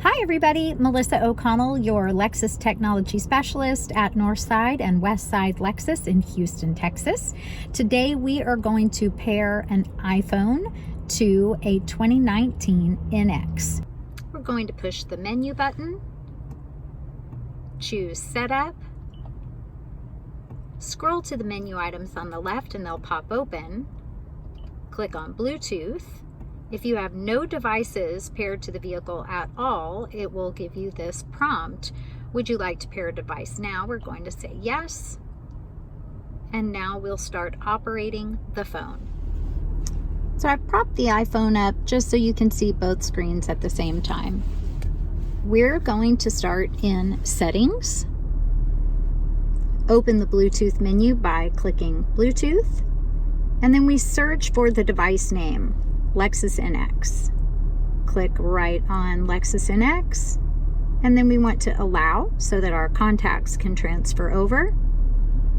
Hi everybody, Melissa O'Connell, your Lexus technology specialist at Northside and Westside Lexus in Houston, Texas. Today we are going to pair an iPhone to a 2019 NX. We're going to push the menu button, choose Setup, scroll to the menu items on the left and they'll pop open. Click on Bluetooth. If you have no devices paired to the vehicle at all, it will give you this prompt. Would you like to pair a device now? We're going to say yes. And now we'll start operating the phone. So I've propped the iPhone up just so you can see both screens at the same time. We're going to start in Settings. Open the Bluetooth menu by clicking Bluetooth. And then we search for the device name, Lexus NX. Click right on Lexus NX, and then we want to allow so that our contacts can transfer over.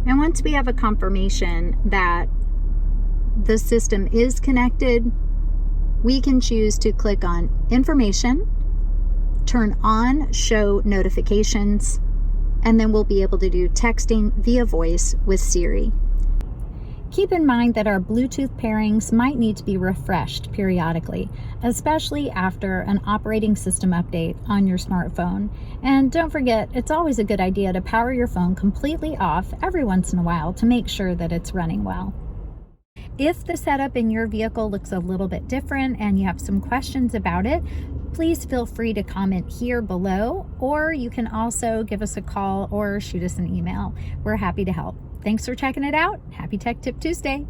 And once we have a confirmation that the system is connected, we can choose to click on Information, turn on Show Notifications, and then we'll be able to do texting via voice with Siri. Keep in mind that our Bluetooth pairings might need to be refreshed periodically, especially after an operating system update on your smartphone. And don't forget, it's always a good idea to power your phone completely off every once in a while to make sure that it's running well. If the setup in your vehicle looks a little bit different and you have some questions about it, please feel free to comment here below, or you can also give us a call or shoot us an email. We're happy to help. Thanks for checking it out. Happy Tech Tip Tuesday.